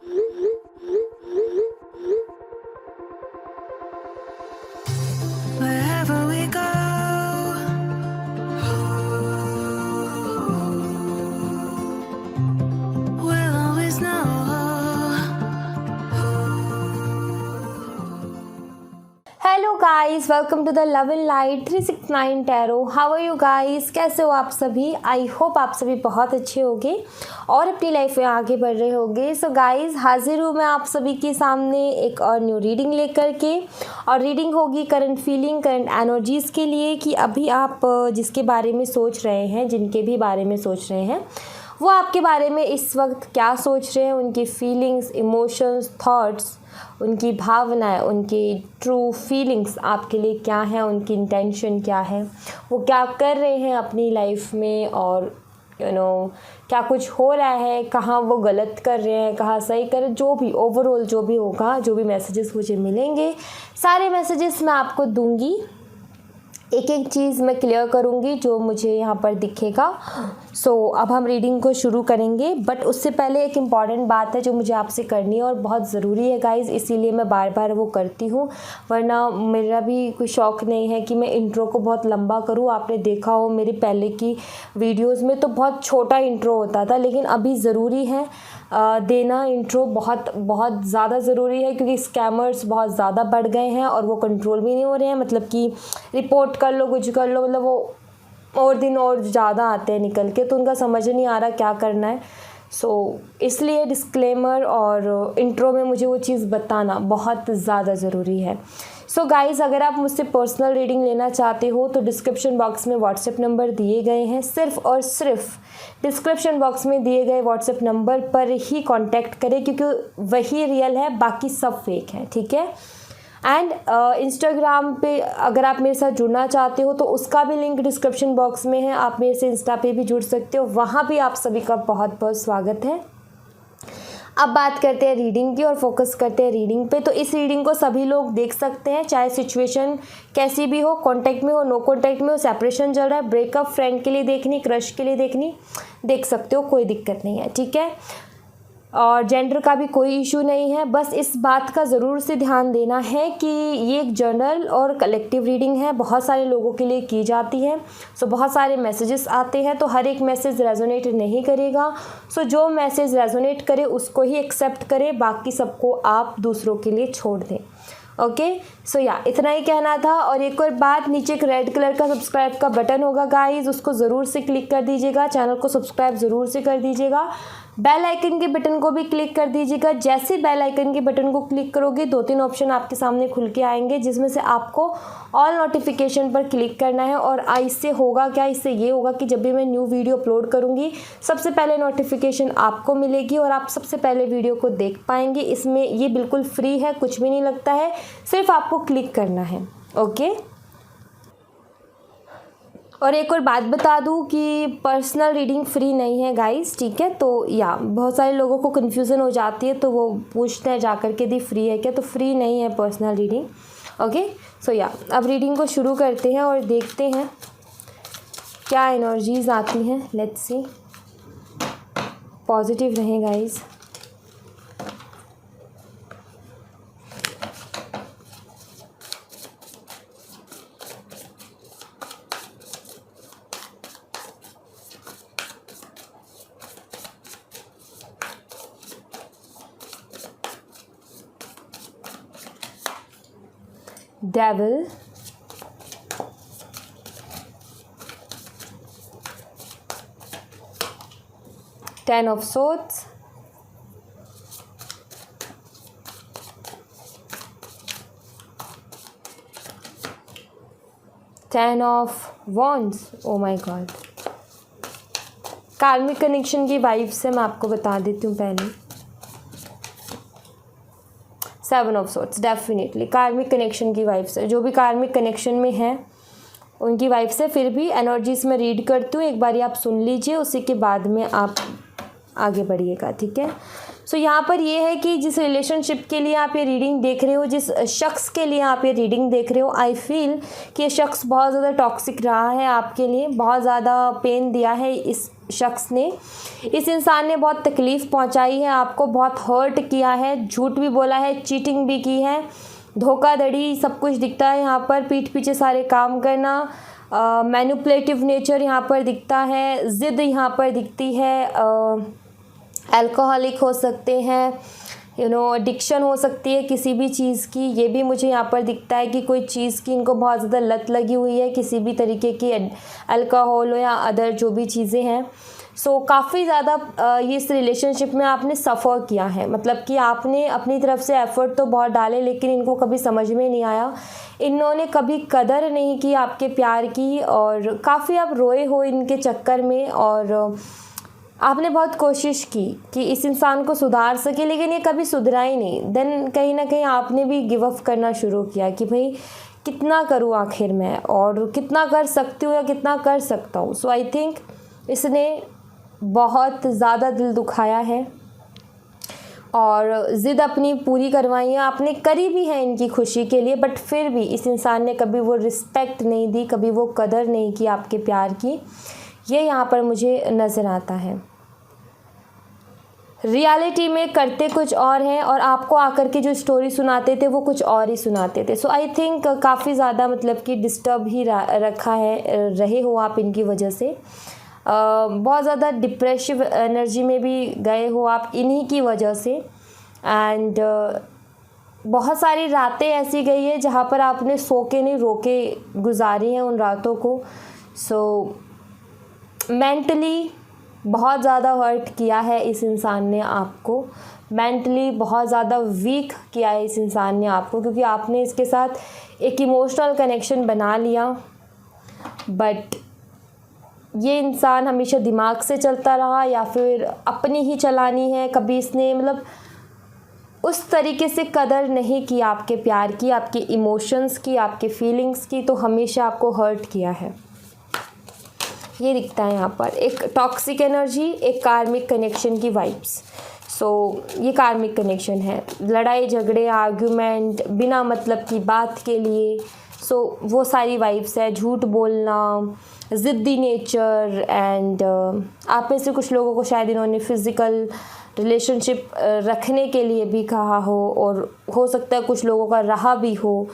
Wherever we go, we'll always know. Hello guys, welcome to the love and light 369 tarot. How are you guys? कैसे हो आप सभी? I hope आप सभी बहुत अच्छे होंगे और अपनी लाइफ में आगे बढ़ रहे होंगे। सो गाइस, हाजिर हूँ मैं आप सभी के सामने एक और न्यू रीडिंग लेकर के। और रीडिंग होगी करंट फीलिंग, करंट एनर्जीज़ के लिए कि अभी आप जिसके बारे में सोच रहे हैं, जिनके भी बारे में सोच रहे हैं, वो आपके बारे में इस वक्त क्या सोच रहे हैं, उनकी फीलिंग्स, इमोशंस, थॉट्स, उनकी भावनाएं, उनकी ट्रू फीलिंग्स आपके लिए क्या है, उनकी इंटेंशन क्या है, वो क्या कर रहे हैं अपनी लाइफ में, और क्या कुछ हो रहा है, कहाँ वो गलत कर रहे हैं, कहाँ सही कर रहे हैं, जो भी ओवरऑल जो भी होगा, जो भी मैसेजेस मुझे मिलेंगे, सारे मैसेजेस मैं आपको दूंगी। एक एक चीज़ मैं क्लियर करूँगी जो मुझे यहाँ पर दिखेगा। अब हम रीडिंग को शुरू करेंगे, बट उससे पहले एक इम्पॉर्टेंट बात है जो मुझे आपसे करनी है और बहुत ज़रूरी है गाइज़, इसीलिए मैं बार बार वो करती हूँ, वरना मेरा भी कोई शौक़ नहीं है कि मैं इंट्रो को बहुत लंबा करूँ। आपने देखा हो मेरी पहले की वीडियोज़ में तो बहुत छोटा इंट्रो होता था, लेकिन अभी ज़रूरी है देना इंट्रो, बहुत बहुत ज़्यादा ज़रूरी है, क्योंकि स्कैमर्स बहुत ज़्यादा बढ़ गए हैं और वो कंट्रोल भी नहीं हो रहे हैं। मतलब कि रिपोर्ट कर लो, कुछ कर लो, मतलब वो और दिन और ज़्यादा आते हैं निकल के, तो उनका समझ नहीं आ रहा क्या करना है। इसलिए डिस्क्लेमर और इंट्रो में मुझे वो चीज़ बताना बहुत ज़्यादा ज़रूरी है। गाइज़, अगर आप मुझसे पर्सनल रीडिंग लेना चाहते हो तो डिस्क्रिप्शन बॉक्स में व्हाट्सएप नंबर दिए गए हैं। सिर्फ़ और सिर्फ डिस्क्रिप्शन बॉक्स में दिए गए व्हाट्सएप नंबर पर ही कांटेक्ट करें, क्योंकि वही रियल है, बाकी सब फेक है, ठीक है। एंड इंस्टाग्राम पे अगर आप मेरे साथ जुड़ना चाहते हो तो उसका भी लिंक डिस्क्रिप्शन बॉक्स में है, आप मेरे से इंस्टा पे भी जुड़ सकते हो, वहाँ भी आप सभी का बहुत बहुत स्वागत है। अब बात करते हैं रीडिंग की और फोकस करते हैं रीडिंग पे। तो इस रीडिंग को सभी लोग देख सकते हैं, चाहे सिचुएशन कैसी भी हो, कांटेक्ट में हो, नो कांटेक्ट में हो, सेपरेशन चल रहा है, ब्रेकअप, फ्रेंड के लिए देखनी, क्रश के लिए देखनी, देख सकते हो, कोई दिक्कत नहीं है, ठीक है। और जेंडर का भी कोई इशू नहीं है। बस इस बात का ज़रूर से ध्यान देना है कि ये एक जनरल और कलेक्टिव रीडिंग है, बहुत सारे लोगों के लिए की जाती है। बहुत सारे मैसेजेस आते हैं, तो हर एक मैसेज रेजोनेट नहीं करेगा। जो मैसेज रेजोनेट करे उसको ही एक्सेप्ट करें, बाकी सबको आप दूसरों के लिए छोड़ दें। ओके, इतना ही कहना था। और एक और बात, नीचे एक रेड कलर का सब्सक्राइब का बटन होगा गाइस, उसको ज़रूर से क्लिक कर दीजिएगा, चैनल को सब्सक्राइब ज़रूर से कर दीजिएगा, बेल आइकन के बटन को भी क्लिक कर दीजिएगा। जैसे बेल आइकन के बटन को क्लिक करोगे 2-3 ऑप्शन आपके सामने खुल के आएंगे, जिसमें से आपको ऑल नोटिफिकेशन पर क्लिक करना है। और इससे होगा क्या, इससे ये होगा कि जब भी मैं न्यू वीडियो अपलोड करूँगी सबसे पहले नोटिफिकेशन आपको मिलेगी और आप सबसे पहले वीडियो को देख पाएंगे। इसमें ये बिल्कुल फ्री है, कुछ भी नहीं लगता है, सिर्फ आपको क्लिक करना है। ओके, और एक और बात बता दूं कि पर्सनल रीडिंग फ्री नहीं है गाइस, ठीक है। बहुत सारे लोगों को कन्फ्यूज़न हो जाती है, तो वो पूछते हैं जाकर के दी फ्री है क्या, तो फ्री नहीं है पर्सनल रीडिंग। ओके, अब रीडिंग को शुरू करते हैं और देखते हैं क्या एनर्जीज आती हैं। लेट्स सी, पॉजिटिव रहें guys. Devil, Ten of Swords, Ten of Wands। Oh my God, karmic connection की वाइब से मैं आपको बता देती हूँ पहले। 7 of sorts, definitely karmic connection की वाइफ से, जो भी कार्मिक कनेक्शन में है उनकी वाइफ से। फिर भी एनर्जीज में रीड करती हूँ, एक बार आप सुन लीजिए, उसी के बाद में आप आगे बढ़िएगा, ठीक है। सो यहाँ पर ये है कि जिस रिलेशनशिप के लिए आप ये रीडिंग देख रहे हो, जिस शख्स के लिए आप ये रीडिंग देख रहे हो, आई फील कि ये शख्स बहुत ज़्यादा टॉक्सिक रहा है आपके लिए, बहुत ज़्यादा पेन दिया है इस शख्स ने। इस इंसान ने बहुत तकलीफ़ पहुँचाई है आपको, बहुत हर्ट किया है, झूठ भी बोला है, चीटिंग भी की है, धोखाधड़ी सब कुछ दिखता है यहाँ पर, पीठ पीछे सारे काम करना, मैनिपुलेटिव नेचर यहाँ पर दिखता है, ज़िद यहाँ पर दिखती है, अल्कोहलिक हो सकते हैं, एडिक्शन हो सकती है किसी भी चीज़ की। ये भी मुझे यहाँ पर दिखता है कि कोई चीज़ की इनको बहुत ज़्यादा लत लगी हुई है, किसी भी तरीके की, अल्कोहल हो या अदर जो भी चीज़ें हैं। सो काफ़ी ज़्यादा ये इस रिलेशनशिप में आपने सफ़र किया है, मतलब कि आपने अपनी तरफ से एफ़र्ट तो बहुत डाले, लेकिन इनको कभी समझ में नहीं आया, इन्होंने कभी कदर नहीं की आपके प्यार की, और काफ़ी आप रोए हो इनके चक्कर में, और आपने बहुत कोशिश की कि इस इंसान को सुधार सके, लेकिन ये कभी सुधरा ही नहीं। देन कहीं ना कहीं आपने भी गिव अप करना शुरू किया कि भाई कितना करूँ आखिर मैं, और कितना कर सकती हूँ या कितना कर सकता हूँ। सो आई थिंक इसने बहुत ज़्यादा दिल दुखाया है और ज़िद अपनी पूरी करवाई है, आपने करी भी है इनकी खुशी के लिए, बट फिर भी इस इंसान ने कभी वो रिस्पेक्ट नहीं दी, कभी वो कदर नहीं की आपके प्यार की। ये यहाँ पर मुझे नज़र आता है। रियलिटी में करते कुछ और हैं और आपको आकर के जो स्टोरी सुनाते थे वो कुछ और ही सुनाते थे। सो आई थिंक काफ़ी ज़्यादा मतलब कि डिस्टर्ब ही रखा है, रहे हो आप इनकी वजह से। बहुत ज़्यादा डिप्रेसिव एनर्जी में भी गए हो आप इन्हीं की वजह से, एंड बहुत सारी रातें ऐसी गई है जहाँ पर आपने सो के नहीं रोके गुजारी हैं उन रातों को। सो मेंटली बहुत ज़्यादा हर्ट किया है इस इंसान ने आपको, मेंटली बहुत ज़्यादा वीक किया है इस इंसान ने आपको, क्योंकि आपने इसके साथ एक इमोशनल कनेक्शन बना लिया, बट ये इंसान हमेशा दिमाग से चलता रहा या फिर अपनी ही चलानी है। कभी इसने मतलब उस तरीके से कदर नहीं की आपके प्यार की, आपके इमोशंस की, आपके फीलिंग्स की, तो हमेशा आपको हर्ट किया है। ये दिखता है यहाँ पर एक टॉक्सिक एनर्जी, एक कार्मिक कनेक्शन की वाइब्स। सो ये कार्मिक कनेक्शन है, लड़ाई झगड़े, आर्ग्यूमेंट, बिना मतलब की बात के लिए। सो वो सारी वाइब्स है, झूठ बोलना, ज़िद्दी नेचर, एंड आप में से कुछ लोगों को शायद इन्होंने फ़िज़िकल रिलेशनशिप रखने के लिए भी कहा हो, और हो सकता है कुछ लोगों का रहा भी हो,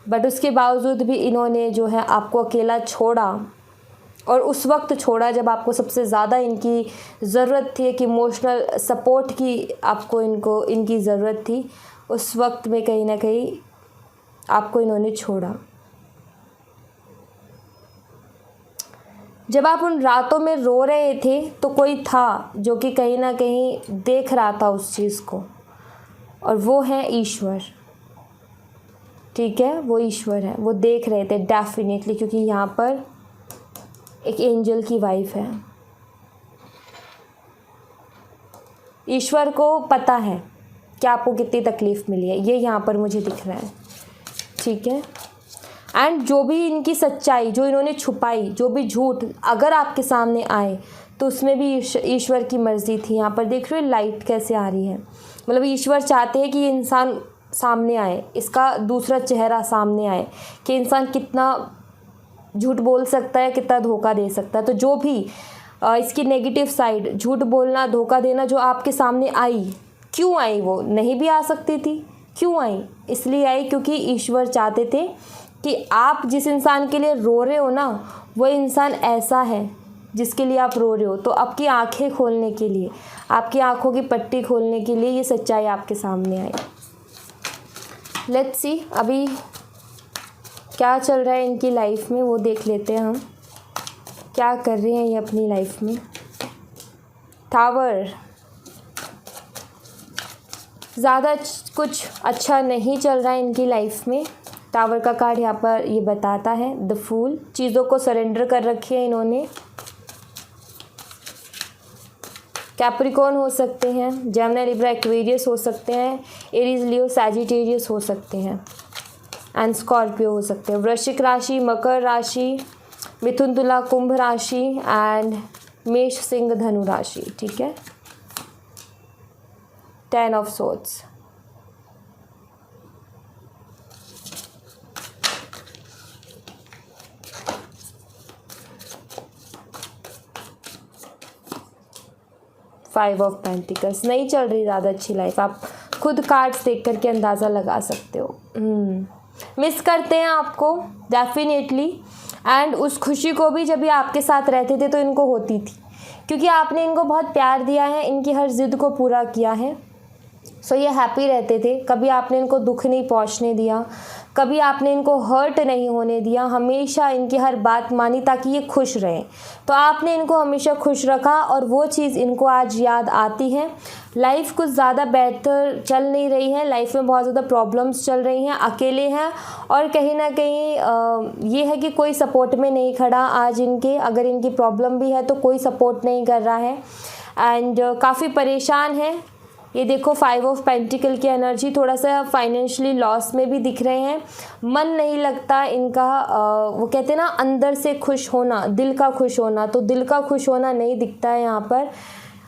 बट उसके बावजूद भी इन्होंने जो है आपको अकेला छोड़ा, और उस वक्त छोड़ा जब आपको सबसे ज़्यादा इनकी ज़रूरत थी, एक इमोशनल सपोर्ट की आपको इनकी ज़रूरत थी। उस वक्त में कहीं ना कहीं आपको इन्होंने छोड़ा। जब आप उन रातों में रो रहे थे तो कोई था जो कि कहीं ना कहीं देख रहा था उस चीज़ को, और वो है ईश्वर। ठीक है, वो ईश्वर है, वो देख रहे थे डेफिनेटली, क्योंकि यहाँ पर एक एंजल की वाइफ है। ईश्वर को पता है कि आपको कितनी तकलीफ़ मिली है, ये यहाँ पर मुझे दिख रहा है। ठीक है, एंड जो भी इनकी सच्चाई जो इन्होंने छुपाई, जो भी झूठ अगर आपके सामने आए तो उसमें भी ईश्वर की मर्ज़ी थी। यहाँ पर देख रहे हो लाइट कैसे आ रही है, मतलब ईश्वर चाहते हैं कि ये इंसान सामने आए, इसका दूसरा चेहरा सामने आए, कि इंसान कितना झूठ बोल सकता है, कितना धोखा दे सकता है। तो जो भी इसकी नेगेटिव साइड, झूठ बोलना, धोखा देना, जो आपके सामने आई, क्यों आई? वो नहीं भी आ सकती थी, क्यों आई? इसलिए आई क्योंकि ईश्वर चाहते थे कि आप जिस इंसान के लिए रो रहे हो ना, वो इंसान ऐसा है जिसके लिए आप रो रहे हो। तो आपकी आंखें खोलने के लिए, आपकी आंखों की पट्टी खोलने के लिए ये सच्चाई आपके सामने आई। लेट्स सी अभी क्या चल रहा है इनकी लाइफ में, वो देख लेते हैं हम, क्या कर रहे हैं ये अपनी लाइफ में। टावर, ज़्यादा कुछ अच्छा नहीं चल रहा है इनकी लाइफ में। टावर का कार्ड यहाँ पर ये बताता है द फूल, चीज़ों को सरेंडर कर रखी है इन्होंने। कैप्रिकॉर्न हो सकते हैं, जेमिनी, लिब्रा, एक्वेरियस हो सकते हैं, एरीज, लियो, सैजिटेरियस हो सकते हैं, एंड स्कॉर्पियो हो सकते हैं। वृश्चिक राशि, मकर राशि, मिथुन, तुला, कुंभ राशि, एंड मेष, सिंह, धनु राशि। ठीक है, 10 of swords, five of pentacles. नहीं चल रही ज़्यादा अच्छी लाइफ, आप खुद कार्ड्स देख करके अंदाज़ा लगा सकते हो। मिस करते हैं आपको डेफिनेटली, एंड उस खुशी को भी जब ये आपके साथ रहते थे तो इनको होती थी, क्योंकि आपने इनको बहुत प्यार दिया है, इनकी हर ज़िद को पूरा किया है। सो ये हैप्पी रहते थे, कभी आपने इनको दुख नहीं पहुंचने दिया, कभी आपने इनको हर्ट नहीं होने दिया, हमेशा इनकी हर बात मानी ताकि ये खुश रहें। तो आपने इनको हमेशा खुश रखा और वो चीज़ इनको आज याद आती है। लाइफ कुछ ज़्यादा बेहतर चल नहीं रही है, लाइफ में बहुत ज़्यादा प्रॉब्लम्स चल रही हैं, अकेले हैं, और कहीं ना कहीं ये है कि कोई सपोर्ट में नहीं खड़ा आज इनके। अगर इनकी प्रॉब्लम भी है तो कोई सपोर्ट नहीं कर रहा है, एंड काफ़ी परेशान है। ये देखो फाइव ऑफ पेंटिकल की एनर्जी, थोड़ा सा फाइनेंशियली लॉस में भी दिख रहे हैं, मन नहीं लगता इनका। वो कहते हैं ना अंदर से खुश होना, दिल का खुश होना, तो दिल का खुश होना नहीं दिखता है यहाँ पर।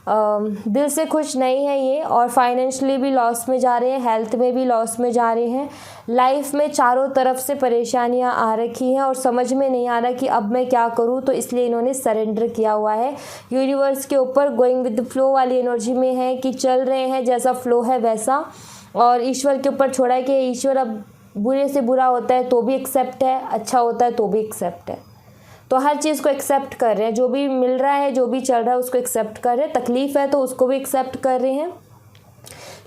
दिल से खुश नहीं है ये, और फाइनेंशियली भी लॉस में जा रहे हैं, हेल्थ में भी लॉस में जा रहे हैं। लाइफ में चारों तरफ से परेशानियां आ रखी हैं और समझ में नहीं आ रहा कि अब मैं क्या करूं, तो इसलिए इन्होंने सरेंडर किया हुआ है यूनिवर्स के ऊपर। गोइंग विद द फ्लो वाली एनर्जी में है कि चल रहे हैं, जैसा फ्लो है वैसा, और ईश्वर के ऊपर छोड़ा है कि ईश्वर अब बुरे से बुरा होता है तो भी एक्सेप्ट है, अच्छा होता है तो भी एक्सेप्ट है। तो हर चीज़ को एक्सेप्ट कर रहे हैं, जो भी मिल रहा है, जो भी चल रहा है उसको एक्सेप्ट कर रहे हैं। तकलीफ़ है तो उसको भी एक्सेप्ट कर रहे हैं,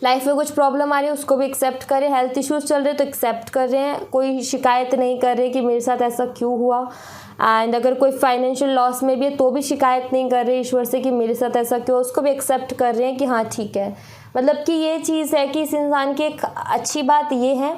लाइफ में कुछ प्रॉब्लम आ रही है उसको भी एक्सेप्ट कर रहे हैं, हेल्थ इश्यूज़ चल रहे हैं तो एक्सेप्ट कर रहे हैं, कोई शिकायत नहीं कर रहे कि मेरे साथ ऐसा क्यों हुआ। एंड अगर कोई फाइनेंशियल लॉस में भी है तो भी शिकायत नहीं कर रहे ईश्वर से कि मेरे साथ ऐसा क्यों, उसको भी एक्सेप्ट कर रहे हैं कि हाँ ठीक है। मतलब कि ये चीज़ है कि इस इंसान की एक अच्छी बात ये है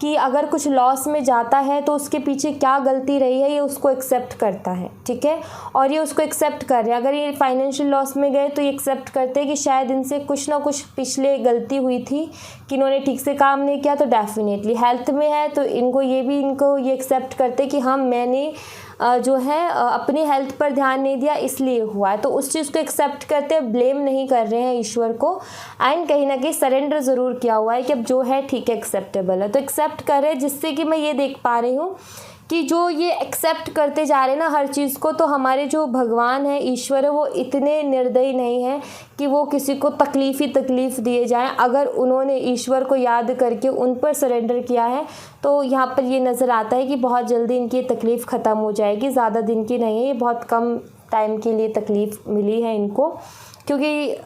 कि अगर कुछ लॉस में जाता है तो उसके पीछे क्या गलती रही है ये उसको एक्सेप्ट करता है, ठीक है, और ये उसको एक्सेप्ट कर रहे हैं। अगर ये फाइनेंशियल लॉस में गए तो ये एक्सेप्ट करते हैं कि शायद इनसे कुछ ना कुछ पिछले गलती हुई थी कि इन्होंने ठीक से काम नहीं किया। तो डेफिनेटली हेल्थ में है तो इनको ये एक्सेप्ट करते कि हाँ मैंने जो है अपनी हेल्थ पर ध्यान नहीं दिया इसलिए हुआ है, तो उस चीज़ को एक्सेप्ट करते हैं, ब्लेम नहीं कर रहे हैं ईश्वर को। एंड कहीं ना कहीं सरेंडर ज़रूर किया हुआ है कि अब जो है ठीक है, एक्सेप्टेबल है, तो एक्सेप्ट कर रहे हैं। जिससे कि मैं ये देख पा रही हूँ कि जो ये एक्सेप्ट करते जा रहे हैं ना हर चीज़ को, तो हमारे जो भगवान है, ईश्वर है, वो इतने निर्दयी नहीं है कि वो किसी को तकलीफ़ ही तकलीफ़ दिए जाएं। अगर उन्होंने ईश्वर को याद करके उन पर सरेंडर किया है तो यहाँ पर ये नज़र आता है कि बहुत जल्दी इनकी तकलीफ़ ख़त्म हो जाएगी, ज़्यादा दिन की नहीं है, ये बहुत कम टाइम के लिए तकलीफ़ मिली है इनको, क्योंकि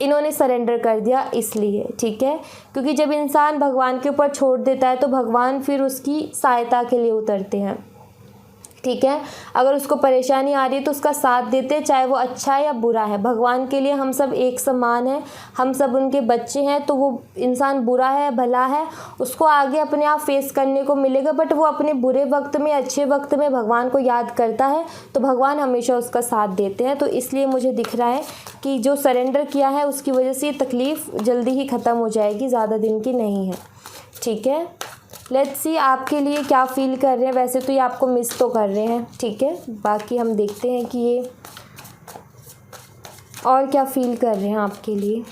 इन्होंने सरेंडर कर दिया इसलिए, ठीक है। क्योंकि जब इंसान भगवान के ऊपर छोड़ देता है तो भगवान फिर उसकी सहायता के लिए उतरते हैं, ठीक है। अगर उसको परेशानी आ रही है तो उसका साथ देते हैं, चाहे वो अच्छा है या बुरा है। भगवान के लिए हम सब एक समान हैं, हम सब उनके बच्चे हैं, तो वो इंसान बुरा है भला है उसको आगे अपने आप फेस करने को मिलेगा, बट वो अपने बुरे वक्त में अच्छे वक्त में भगवान को याद करता है तो भगवान हमेशा उसका साथ देते हैं। तो इसलिए मुझे दिख रहा है कि जो सरेंडर किया है उसकी वजह से ये तकलीफ़ जल्दी ही ख़त्म हो जाएगी, ज़्यादा दिन की नहीं है, ठीक है। लेट्स सी आपके लिए क्या फ़ील कर रहे हैं। वैसे तो ये आपको मिस तो कर रहे हैं, ठीक है, बाकी हम देखते हैं कि ये और क्या फ़ील कर रहे हैं आपके लिए।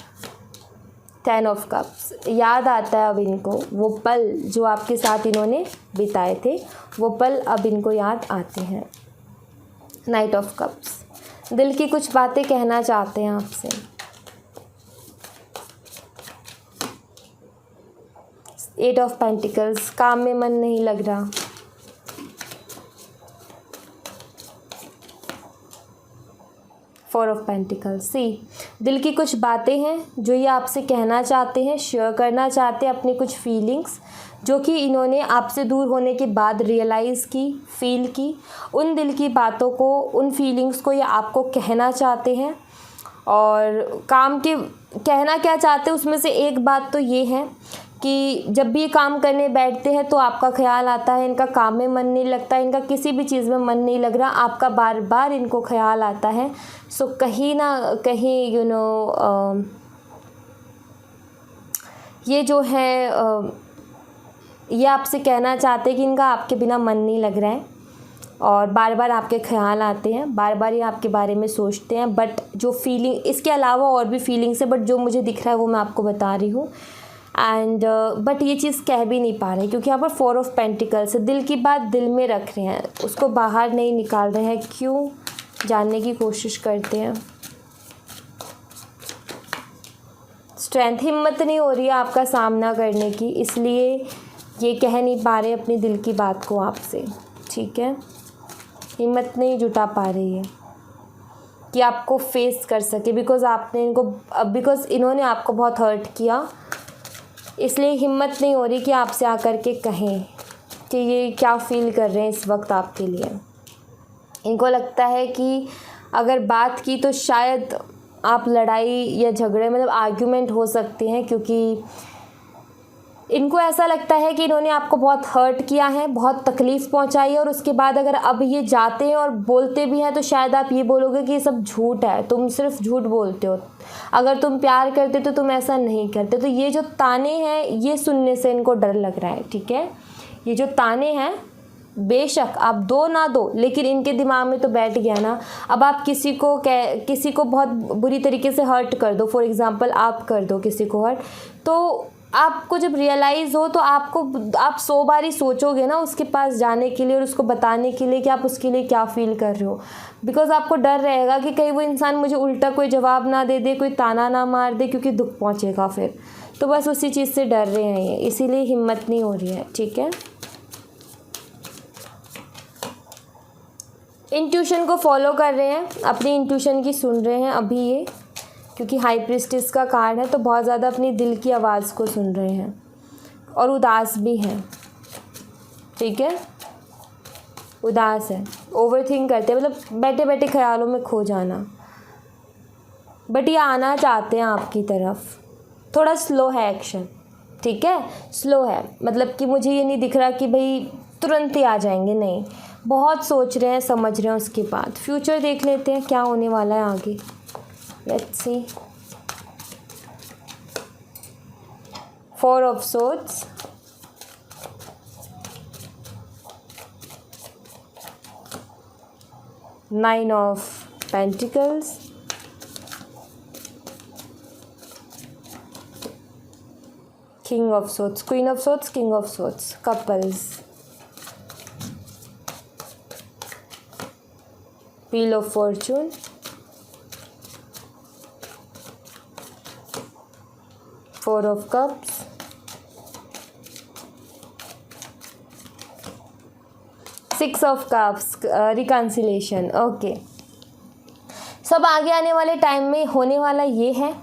10 ऑफ कप्स, याद आता है अब इनको वो पल जो आपके साथ इन्होंने बिताए थे, वो पल अब इनको याद आते हैं। नाइट ऑफ कप्स, दिल की कुछ बातें कहना चाहते हैं आपसे। 8 ऑफ पेंटिकल्स, काम में मन नहीं लग रहा। 4 ऑफ पेंटिकल्स, सी दिल की कुछ बातें हैं जो ये आपसे कहना चाहते हैं, शेयर करना चाहते हैं अपनी कुछ फीलिंग्स जो कि इन्होंने आपसे दूर होने के बाद रियलाइज़ की, फील की। उन दिल की बातों को, उन फीलिंग्स को ये आपको कहना चाहते हैं। और काम के कहना क्या चाहते हैं उसमें से एक बात तो ये है कि जब भी ये काम करने बैठते हैं तो आपका ख्याल आता है, इनका काम में मन नहीं लगता, इनका किसी भी चीज़ में मन नहीं लग रहा, आपका बार बार इनको ख्याल आता है। सो कहीं ना कहीं ये जो है ये आपसे कहना चाहते हैं कि इनका आपके बिना मन नहीं लग रहा है, और बार बार आपके ख्याल आते हैं, बार बार ये आपके बारे में सोचते हैं। बट जो फीलिंग, इसके अलावा और भी फीलिंग्स है, बट जो मुझे दिख रहा है वो मैं आपको बता रही हूँ। एंड बट ये चीज़ कह भी नहीं पा रहे क्योंकि यहाँ पर 4 ऑफ पेंटिकल्स है। दिल की बात दिल में रख रहे हैं, उसको बाहर नहीं निकाल रहे हैं। क्यों? जानने की कोशिश करते हैं। स्ट्रेंथ, हिम्मत नहीं हो रही है आपका सामना करने की, इसलिए ये कह नहीं पा रहे अपनी दिल की बात को आपसे। ठीक है, हिम्मत नहीं जुटा पा रही है कि आपको फेस कर सके, बिकॉज इन्होंने आपको बहुत हर्ट किया, इसलिए हिम्मत नहीं हो रही कि आपसे आकर के कहें कि ये क्या फ़ील कर रहे हैं इस वक्त आपके लिए। इनको लगता है कि अगर बात की तो शायद आप लड़ाई या झगड़े, मतलब आर्ग्यूमेंट हो सकते हैं, क्योंकि इनको ऐसा लगता है कि इन्होंने आपको बहुत हर्ट किया है, बहुत तकलीफ़ पहुंचाई है, और उसके बाद अगर अब ये जाते हैं और बोलते भी हैं तो शायद आप ये बोलोगे कि ये सब झूठ है, तुम सिर्फ झूठ बोलते हो, अगर तुम प्यार करते तो तुम ऐसा नहीं करते। तो ये जो ताने हैं ये सुनने से इनको डर लग रहा है। ठीक है, ये जो ताने हैं, बेशक आप दो ना दो, लेकिन इनके दिमाग में तो बैठ गया ना। अब आप किसी को बहुत बुरी तरीके से हर्ट कर दो, फॉर एग्ज़ाम्पल आप कर दो किसी को हर्ट, तो आपको जब रियलाइज़ हो तो आप 100 बार ही सोचोगे ना उसके पास जाने के लिए और उसको बताने के लिए कि आप उसके लिए क्या फ़ील कर रहे हो। बिकॉज़ आपको डर रहेगा कि कहीं वो इंसान मुझे उल्टा कोई जवाब ना दे दे, कोई ताना ना मार दे, क्योंकि दुख पहुँचेगा फिर। तो बस उसी चीज़ से डर रहे हैं ये, इसीलिए हिम्मत नहीं हो रही है। ठीक है, इंट्यूशन को फॉलो कर रहे हैं, अपनी इंट्यूशन की सुन रहे हैं अभी ये, क्योंकि हाई प्रीस्टेस का कार्ड है तो बहुत ज़्यादा अपनी दिल की आवाज़ को सुन रहे हैं और उदास भी हैं। ठीक है, उदास है, ओवरथिंक करते हैं, मतलब बैठे बैठे ख्यालों में खो जाना। बट ये आना चाहते हैं आपकी तरफ, थोड़ा स्लो है एक्शन। ठीक है, स्लो है, मतलब कि मुझे ये नहीं दिख रहा कि भाई तुरंत ही आ जाएंगे, नहीं, बहुत सोच रहे हैं, समझ रहे हैं। उसके बाद फ्यूचर देख लेते हैं क्या होने वाला है आगे। Let's see. 4 of swords, nine of pentacles, king of swords, queen of swords, king of swords, couples, wheel of Fortune, four of cups, six of cups, reconciliation. Okay, सब आगे आने वाले टाइम में होने वाला ये है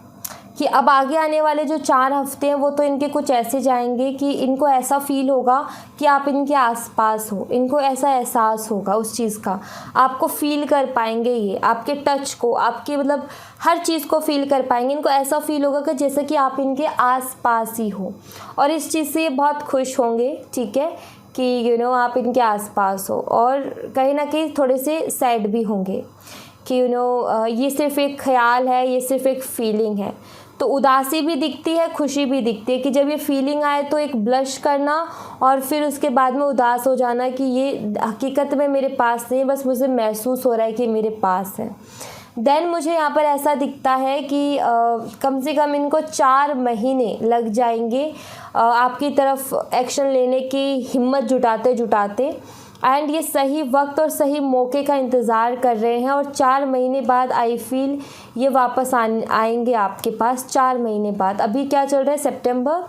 कि अब आगे आने वाले जो 4 हफ्ते हैं वो तो इनके कुछ ऐसे जाएंगे कि इनको ऐसा फील होगा कि आप इनके आसपास हो, इनको ऐसा एहसास होगा उस चीज़ का, आपको फील कर पाएंगे, ये आपके टच को, आपके मतलब हर चीज़ को फील कर पाएंगे। इनको ऐसा फील होगा कि जैसे कि आप इनके आसपास ही हो, और इस चीज़ से ये बहुत खुश होंगे। ठीक है, कि आप इनके आसपास हो, और कहीं ना कहीं थोड़े से सैड भी होंगे कि ये सिर्फ एक ख्याल है, ये सिर्फ एक फीलिंग है। तो उदासी भी दिखती है, खुशी भी दिखती है कि जब ये फीलिंग आए तो एक ब्लश करना और फिर उसके बाद में उदास हो जाना कि ये हकीकत में मेरे पास नहीं, बस मुझे महसूस हो रहा है कि मेरे पास है। देन मुझे यहाँ पर ऐसा दिखता है कि कम से कम इनको 4 महीने लग जाएंगे आपकी तरफ एक्शन लेने की हिम्मत जुटाते जुटाते, एंड ये सही वक्त और सही मौके का इंतज़ार कर रहे हैं। और 4 महीने बाद आई फील ये वापस आएंगे आपके पास। 4 महीने बाद, अभी क्या चल रहा है, सितंबर,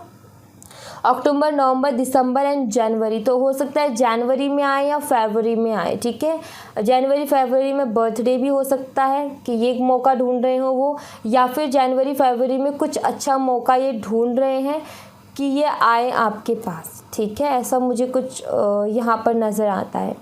अक्टूबर, नवंबर, दिसंबर एंड जनवरी। तो हो सकता है जनवरी में आए या फरवरी में आए। ठीक है, जनवरी फरवरी में बर्थडे भी हो सकता है कि ये एक मौका ढूंढ रहे हो वो, या फिर जनवरी फरवरी में कुछ अच्छा मौका ये ढूंढ रहे हैं कि ये आए आपके पास। ठीक है, ऐसा मुझे कुछ यहाँ पर नज़र आता है।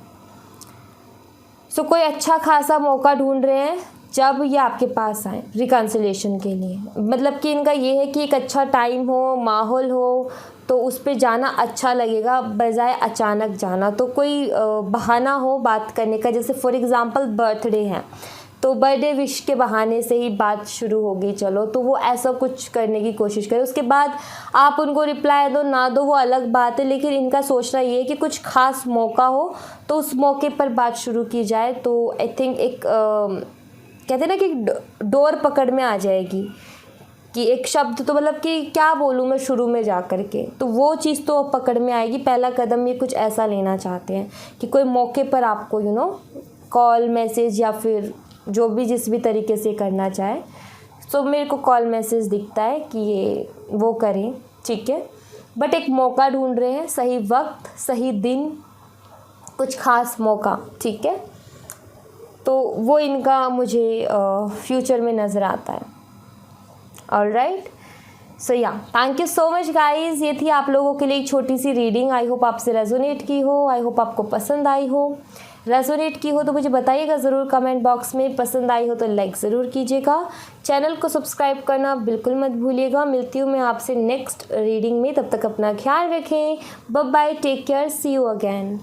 सो कोई अच्छा खासा मौका ढूंढ रहे हैं जब ये आपके पास आए रिकन्सिलेशन के लिए। मतलब कि इनका ये है कि एक अच्छा टाइम हो, माहौल हो, तो उस पे जाना अच्छा लगेगा बजाय अचानक जाना। तो कोई बहाना हो बात करने का, जैसे फॉर एग्ज़ाम्पल बर्थडे है तो बर्थडे विश के बहाने से ही बात शुरू होगी, चलो तो वो ऐसा कुछ करने की कोशिश करें। उसके बाद आप उनको रिप्लाई दो ना दो वो अलग बात है, लेकिन इनका सोचना ये है कि कुछ खास मौका हो तो उस मौके पर बात शुरू की जाए। तो आई थिंक एक कहते हैं ना कि डोर पकड़ में आ जाएगी कि एक शब्द तो मतलब कि क्या बोलूँ मैं शुरू में जा कर के, तो वो चीज़ तो पकड़ में आएगी। पहला कदम ये कुछ ऐसा लेना चाहते हैं कि कोई मौके पर आपको कॉल मैसेज या फिर जो भी जिस भी तरीके से करना चाहे। तो मेरे को कॉल मैसेज दिखता है कि ये वो करें, ठीक है। बट एक मौका ढूंढ रहे हैं, सही वक्त, सही दिन, कुछ खास मौका, ठीक है। तो वो इनका मुझे फ्यूचर में नज़र आता है। ऑलराइट, सो या thank you so much guys. ये थी आप लोगों के लिए एक छोटी सी रीडिंग। आई होप आपसे रेजोनेट की हो, आई होप आपको पसंद आई हो। रेजोनेट की हो तो मुझे बताइएगा ज़रूर कमेंट बॉक्स में। पसंद आई हो तो लाइक ज़रूर कीजिएगा। चैनल को सब्सक्राइब करना बिल्कुल मत भूलिएगा। मिलती हूँ मैं आपसे नेक्स्ट रीडिंग में, तब तक अपना ख्याल रखें। Bye bye, take care, see you again.